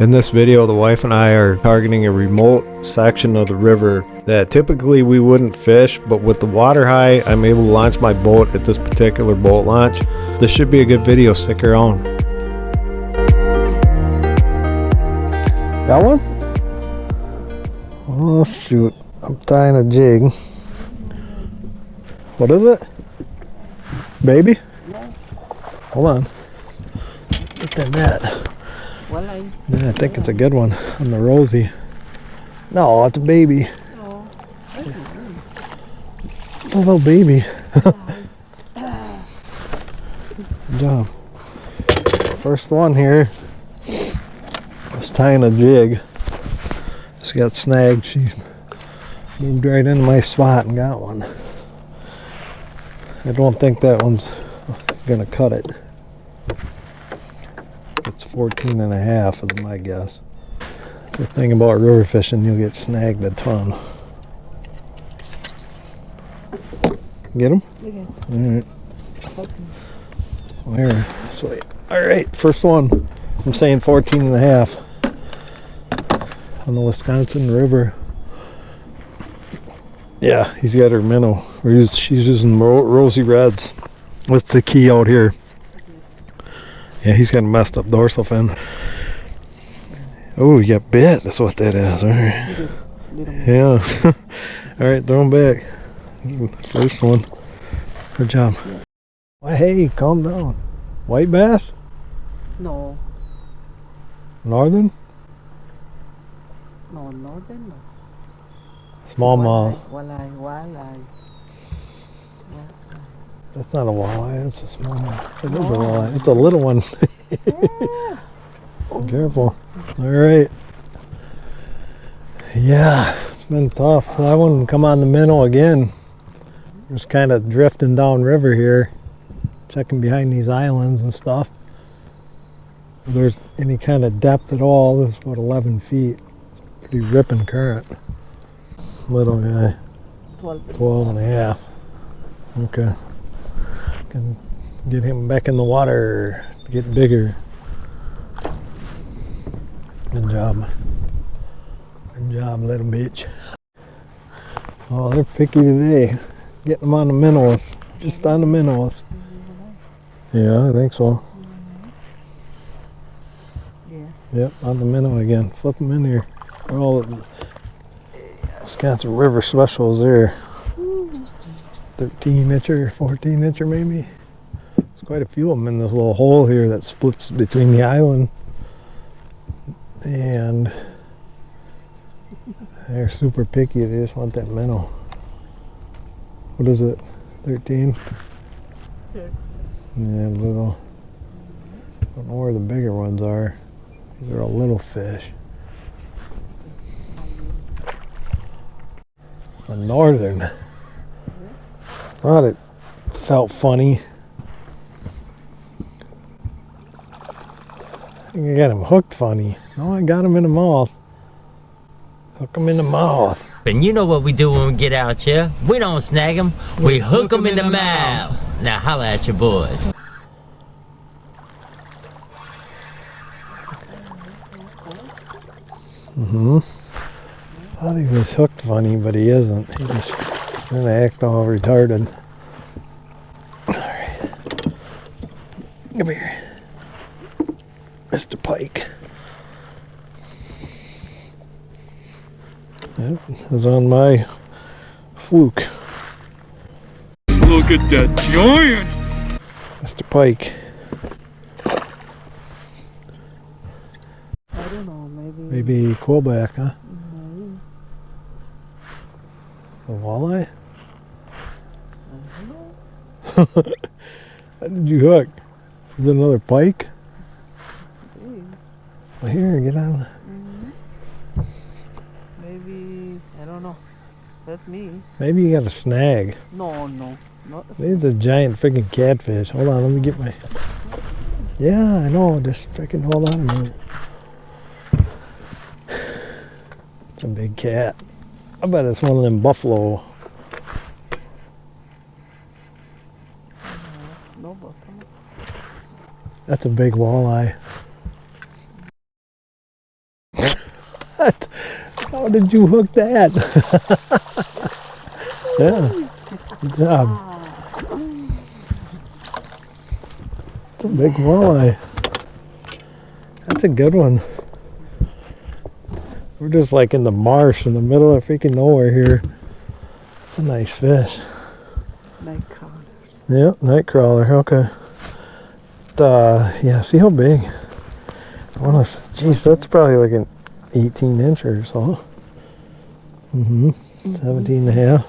In this video, the wife and I are targeting a remote section of the river that typically we wouldn't fish, but with the water high, I'm able to launch my boat at this particular boat launch. This should be a good video, stick around. Got one? Oh shoot, I'm tying a jig. What is it? Baby? Hold on. Get that net. Walleye. Yeah, I think it's a good one on the Rosie. No, it's a baby. Oh, It's a little baby. Good job. First one here. I was tying a jig. She got snagged. She moved right into my spot and got one. I don't think that one's gonna cut it. It's 14 and a half is my guess. That's the thing about river fishing, you'll get snagged a ton. Get them? okay. Alright. Well, here, sweet. Alright, first one. I'm saying 14 and a half on the Wisconsin River. Yeah, he's got her minnow. She's using rosy reds. What's the key out here? Yeah, he's got a messed up dorsal fin. Oh, you got bit. That's what that is. All right. Yeah. All right, throw him back. First one. Good job. Well, hey, calm down. White bass? No. Northern? No, northern no. Smallmouth. Walleye. That's not a walleye. It's a smallmouth. It is a walleye. It's a little one. Careful. All right. Yeah, it's been tough. Well, I wouldn't come on the minnow again. Just kind of drifting downriver here, checking behind these islands and stuff. If there's any kind of depth at all, this is about 11 feet. Pretty ripping current. Little guy. 12 and a half. Okay. Can get him back in the water to get bigger. Good job. Good job, little bitch. Oh, they're picky today. Getting them on the minnows. Just on the minnows. Yeah, I think so. Yes. Yep, on the minnow again. Flip them in here. They're all the Wisconsin River specials there. 13 incher, 14 incher maybe. There's quite a few of them in this little hole here that splits between the island. And they're super picky. They just want that minnow. What is it? 13? Sure. Yeah, little. Don't know where the bigger ones are. These are all little fish. A northern. Thought it felt funny. I think I got him hooked funny. No, I got him in the mouth. Hook him in the mouth. And you know what we do when we get out here? We don't snag them, we hook them in the mouth. Now holla at your boys. Thought he was hooked funny, but he isn't. He just gonna act all retarded. Alright. Come here. Mr. Pike. That is on my fluke. Look at that giant! Mr. Pike. I don't know, maybe. Maybe quillback, huh? No. A walleye? I don't know. How did you hook? Is it another pike? Maybe. Well, here, get on. Maybe, I don't know. That's me. Maybe you got a snag. No. Not a These are giant freaking catfish. Hold on, let me get my. Yeah, I know. Just freaking hold on a minute. It's a big cat. I bet it's one of them buffalo. no buffalo. That's a big walleye. What? How did you hook that? Yeah. Good job. It's a big walleye. That's a good one. We're just like in the marsh in the middle of freaking nowhere here. That's a nice fish. Night crawlers. Yeah, night crawler. Okay. Yeah, see how big? Geez, that's probably like an 18-inch or so. 17 and a half.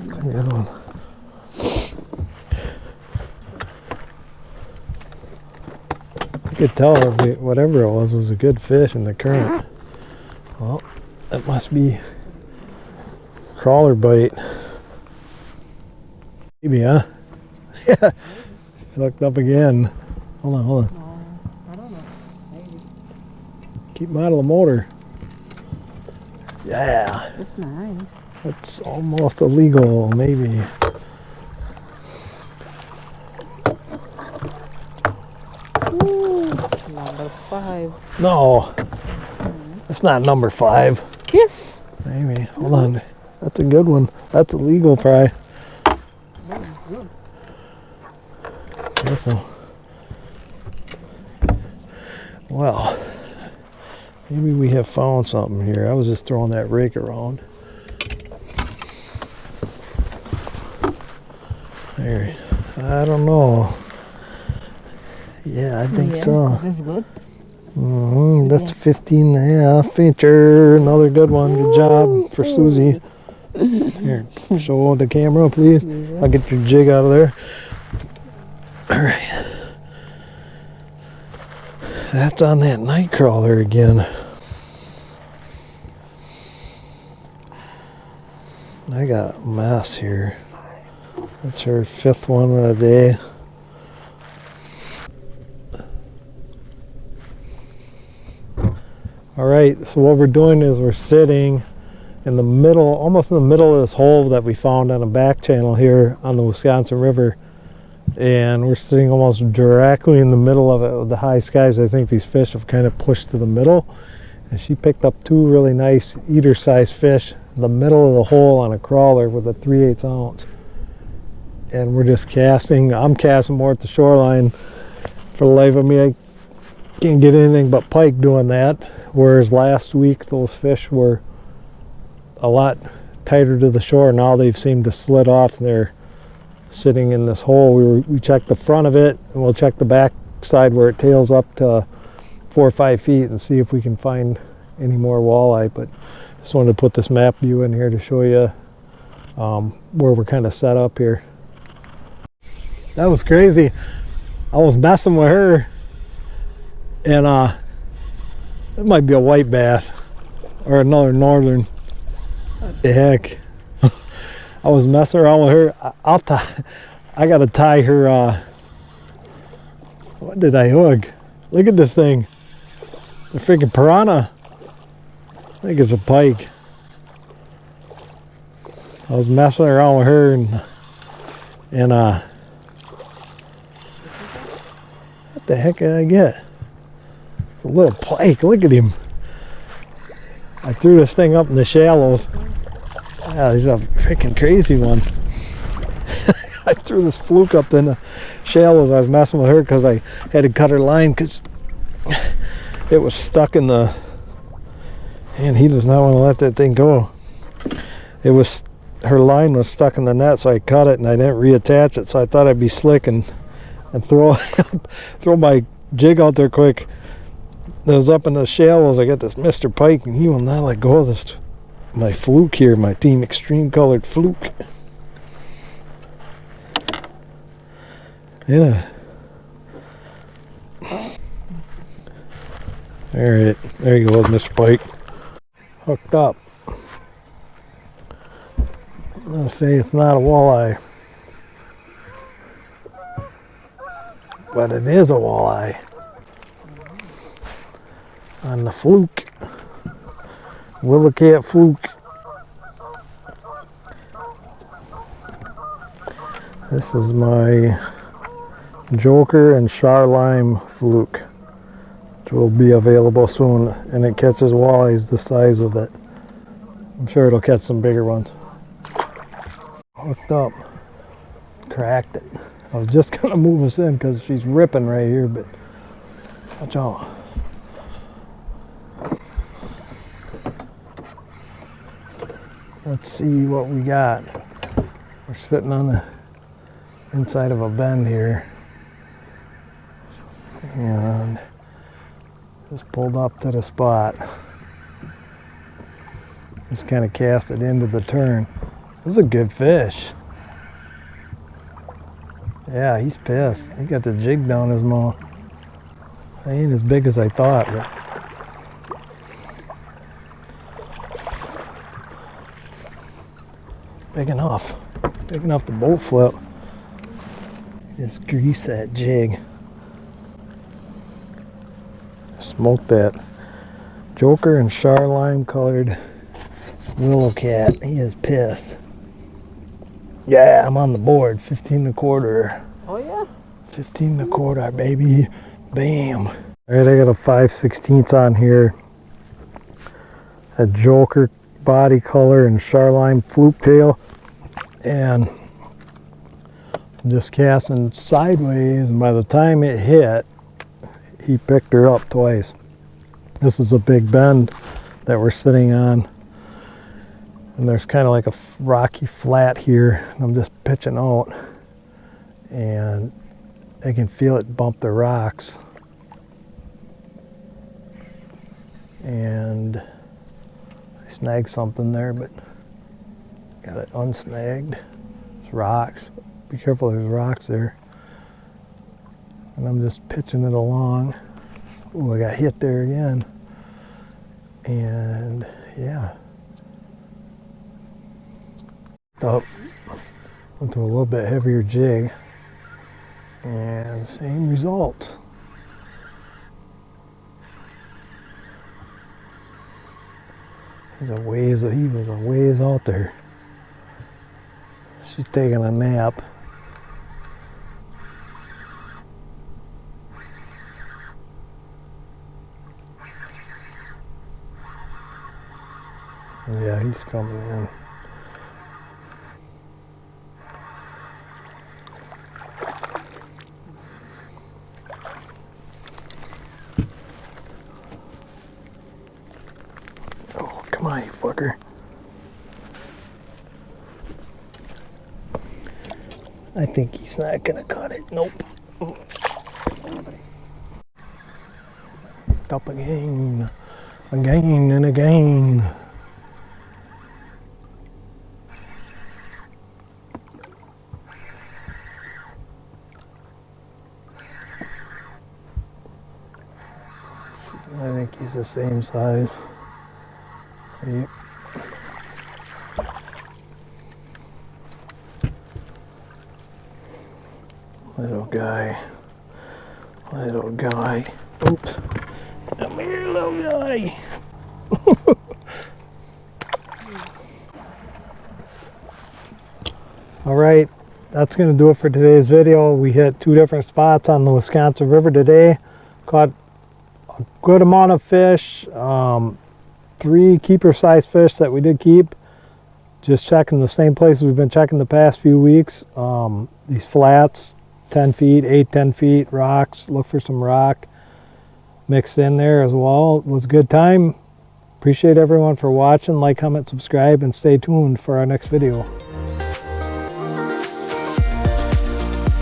That's a good one. You could tell whatever it was a good fish in the current. Well, that must be crawler bite. Maybe, huh? Yeah. Sucked up again. Hold on. No, I don't know. Maybe. Keep him out of the motor. Yeah. That's nice. That's almost illegal, maybe. Ooh, number 5. No. That's not number 5. Yes. Maybe. Hold on. That's a good one. That's illegal, probably. Good. Careful. Well, maybe we have found something here. I was just throwing that rake around. There. I don't know. Yeah, I think so. That's good. That's 15 and a half incher. Another good one. Good job for Susie. Here, show the camera, please. I'll get your jig out of there. All right. That's on that night crawler again. I got a mess here. That's her 5th one of the day. All right, so what we're doing is we're sitting in the middle, almost in the middle of this hole that we found on a back channel here on the Wisconsin River. And we're sitting almost directly in the middle of it with the high skies. I think these fish have kind of pushed to the middle. And she picked up 2 really nice eater-sized fish in the middle of the hole on a crawler with a 3/8 ounce. And we're just casting. I'm casting more at the shoreline. For the life of me, I can't get anything but pike doing that. Whereas last week, those fish were a lot tighter to the shore. Now they've seemed to slid off and they're sitting in this hole. We checked the front of it, and we'll check the back side where it tails up to 4 or 5 feet and see if we can find any more walleye. But just wanted to put this map view in here to show you where we're kind of set up here. That was crazy. I was messing with her, and it might be a white bass or another northern. What the heck? I was messing around with her. I gotta tie her. What did I hook? Look at this thing. The freaking piranha. I think it's a pike. I was messing around with her and what the heck did I get? It's a little pike. Look at him. I threw this thing up in the shallows. Yeah, he's a freaking crazy one. I threw this fluke up in the shallows. I was messing with her because I had to cut her line because it was stuck in the... And he does not want to let that thing go. Her line was stuck in the net, so I cut it and I didn't reattach it. So I thought I'd be slick and throw my jig out there quick. It was up in the shallows. I got this Mr. Pike, and he will not let go of this. My fluke here, my Team Extreme colored fluke. Yeah. Alright, there you go, Mr. Pike. Hooked up. I'll say it's not a walleye, but it is a walleye. On the fluke. Willow cat fluke. This is my Joker and Char Lime fluke. which will be available soon, and it catches walleyes the size of it. I'm sure it'll catch some bigger ones. Hooked up, cracked it. I was just gonna move us in because she's ripping right here, but watch out. Let's see what we got. We're sitting on the inside of a bend here, and just pulled up to the spot. Just kind of cast it into the turn. This is a good fish. Yeah, he's pissed. He got the jig down his mouth. He ain't as big as I thought, but big enough. Big enough to boat flip. Just grease that jig. Smoke that Joker and Char lime colored willow cat. He is pissed. Yeah, I'm on the board. 15 1/4. Oh yeah? 15 1/4, baby. Bam. All right, I got a 5/16 on here. A Joker body color and Char lime fluke tail. And I'm just casting sideways, and by the time it hit, he picked her up twice. This is a big bend that we're sitting on. And there's kind of like a rocky flat here. And I'm just pitching out, and I can feel it bump the rocks. And I snagged something there, but got it unsnagged. It's rocks. Be careful, there's rocks there. And I'm just pitching it along. Ooh, I got hit there again. And yeah. Up. Went to a little bit heavier jig. And same result. He was a ways out there. She's taking a nap. Yeah, he's coming in. Oh, come on, you fucker. I think he's not gonna cut it. Nope. Up again. Again and again. I think he's the same size. Yep. Little guy. Little guy. Oops. Come here, little guy. All right, that's going to do it for today's video. We hit 2 different spots on the Wisconsin River today. Caught a good amount of fish. 3 keeper size fish that we did keep. Just checking the same places we've been checking the past few weeks. These flats, 10 feet, 8, 10 feet, rocks. Look for some rock mixed in there as well. It was a good time. Appreciate everyone for watching. Like, comment, subscribe, and stay tuned for our next video.